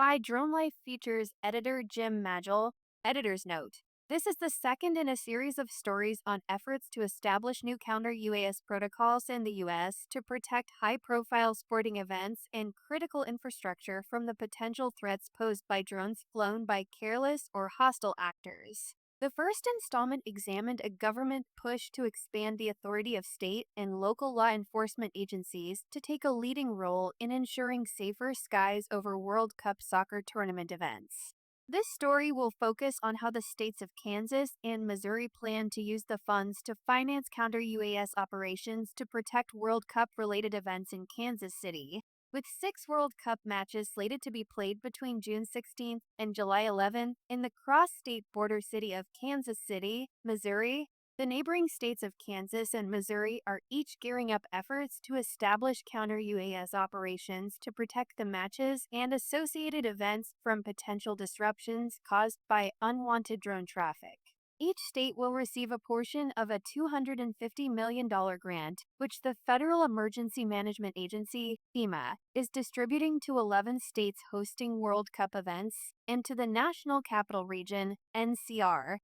by Dronelife features editor Jim Magill. Editor's note: this is the second in a series of stories on efforts to establish new counter-UAS protocols in the U.S. to protect high-profile sporting events and critical infrastructure from the potential threats posed by drones flown by careless or hostile actors. The first installment examined a government push to expand the authority of state and local law enforcement agencies to take a leading role in ensuring safer skies over World Cup soccer tournament events. This story will focus on how the states of Kansas and Missouri plan to use the funds to finance counter-UAS operations to protect World Cup-related events in Kansas City. With 6 World Cup matches slated to be played between June 16th and July 11th in the cross-state border city of Kansas City, Missouri, the neighboring states of Kansas and Missouri are each gearing up efforts to establish counter-UAS operations to protect the matches and associated events from potential disruptions caused by unwanted drone traffic. Each state will receive a portion of a $250 million grant, which the Federal Emergency Management Agency, FEMA, is distributing to 11 states hosting World Cup events and to the National Capital Region, NCR,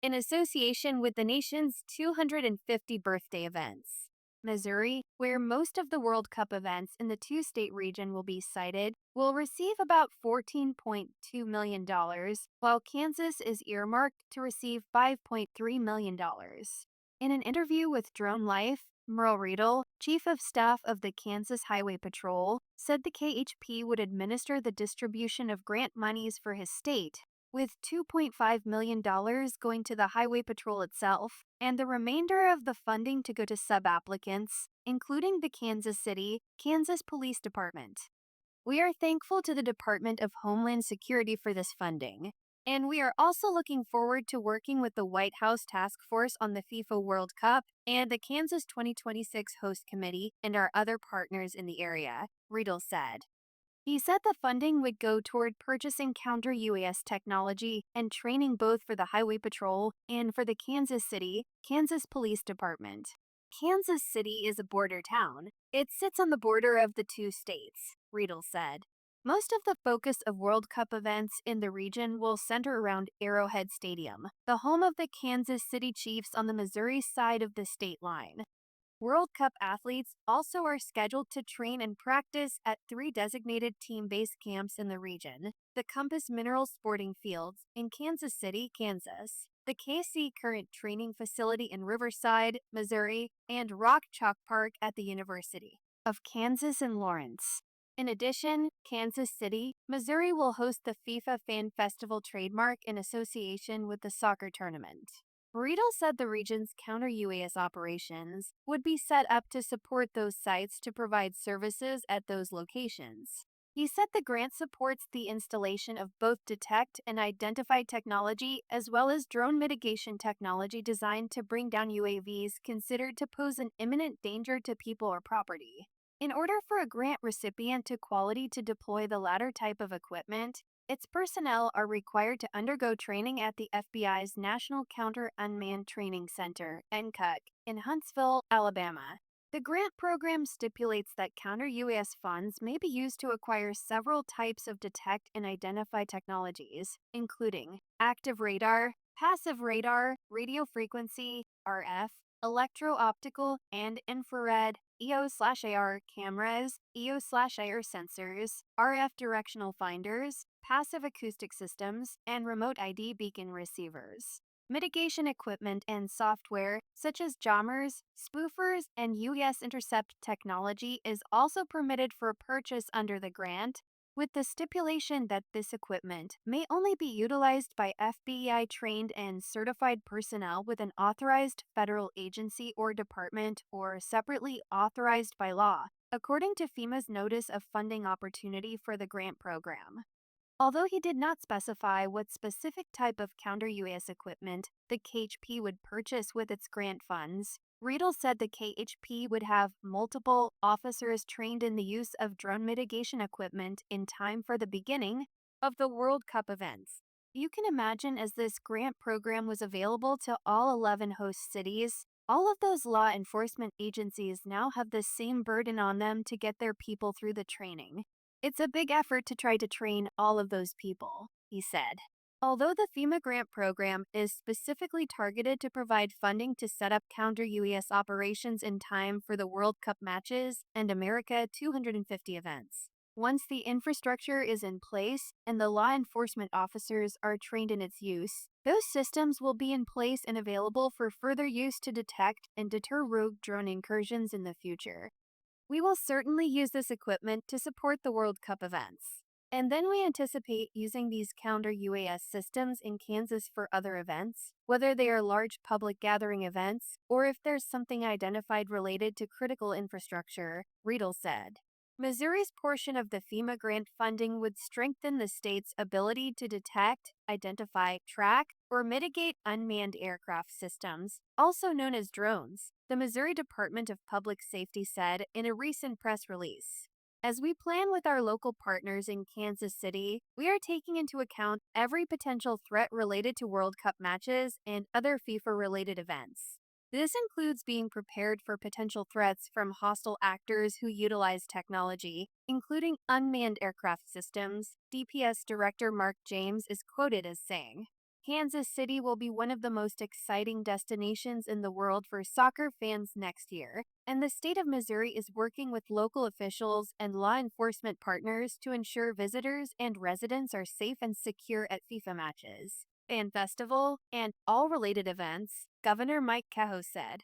in association with the nation's 250 birthday events. Missouri, where most of the World Cup events in the two-state region will be sited, will receive about $14.2 million, while Kansas is earmarked to receive $5.3 million. In an interview with Dronelife, Merle Riedel, Chief of Staff of the Kansas Highway Patrol, said the KHP would administer the distribution of grant monies for his state, with $2.5 million going to the Highway Patrol itself, and the remainder of the funding to go to sub-applicants, including the Kansas City, Kansas Police Department. We are thankful to the Department of Homeland Security for this funding, and we are also looking forward to working with the White House Task Force on the FIFA World Cup and the Kansas 2026 Host Committee and our other partners in the area, Riedel said. He said the funding would go toward purchasing counter-UAS technology and training both for the Highway Patrol and for the Kansas City, Kansas Police Department. Kansas City is a border town. It sits on the border of the two states, Riedel said. Most of the focus of World Cup events in the region will center around Arrowhead Stadium, the home of the Kansas City Chiefs on the Missouri side of the state line. World Cup athletes also are scheduled to train and practice at 3 designated team base camps in the region: the Compass Minerals Sporting Fields in Kansas City, Kansas, the KC Current Training Facility in Riverside, Missouri, and Rock Chalk Park at the University of Kansas in Lawrence. In addition, Kansas City, Missouri will host the FIFA Fan Festival trademark in association with the soccer tournament. Riedel said the region's counter-UAS operations would be set up to support those sites to provide services at those locations. He said the grant supports the installation of both detect and identify technology as well as drone mitigation technology designed to bring down UAVs considered to pose an imminent danger to people or property. In order for a grant recipient to qualify to deploy the latter type of equipment, its personnel are required to undergo training at the FBI's National Counter-Unmanned Training Center, NCUC, in Huntsville, Alabama. The grant program stipulates that counter-UAS funds may be used to acquire several types of detect and identify technologies, including active radar, passive radar, radio frequency, RF, electro-optical, and infrared, EO/AR cameras, EO/AR sensors, RF directional finders, passive acoustic systems, and remote ID beacon receivers. Mitigation equipment and software, such as jammers, spoofers, and UES intercept technology, is also permitted for purchase under the grant, with the stipulation that this equipment may only be utilized by FBI-trained and certified personnel with an authorized federal agency or department or separately authorized by law, according to FEMA's Notice of Funding Opportunity for the grant program. Although he did not specify what specific type of counter-UAS equipment the KHP would purchase with its grant funds, Riedel said the KHP would have multiple officers trained in the use of drone mitigation equipment in time for the beginning of the World Cup events. You can imagine, as this grant program was available to all 11 host cities, all of those law enforcement agencies now have the same burden on them to get their people through the training. It's a big effort to try to train all of those people, he said. Although the FEMA grant program is specifically targeted to provide funding to set up counter UAS operations in time for the World Cup matches and America 250 events. Once the infrastructure is in place and the law enforcement officers are trained in its use, those systems will be in place and available for further use to detect and deter rogue drone incursions in the future. We will certainly use this equipment to support the World Cup events. And then we anticipate using these counter UAS systems in Kansas for other events, whether they are large public gathering events or if there's something identified related to critical infrastructure, Riedel said. Missouri's portion of the FEMA grant funding would strengthen the state's ability to detect, identify, track, or mitigate unmanned aircraft systems, also known as drones, the Missouri Department of Public Safety said in a recent press release. As we plan with our local partners in Kansas City, we are taking into account every potential threat related to World Cup matches and other FIFA related events. This includes being prepared for potential threats from hostile actors who utilize technology, including unmanned aircraft systems, DPS Director Mark James is quoted as saying. Kansas City will be one of the most exciting destinations in the world for soccer fans next year, and the state of Missouri is working with local officials and law enforcement partners to ensure visitors and residents are safe and secure at FIFA matches, fan festival, and all related events, Governor Mike Cahoe said.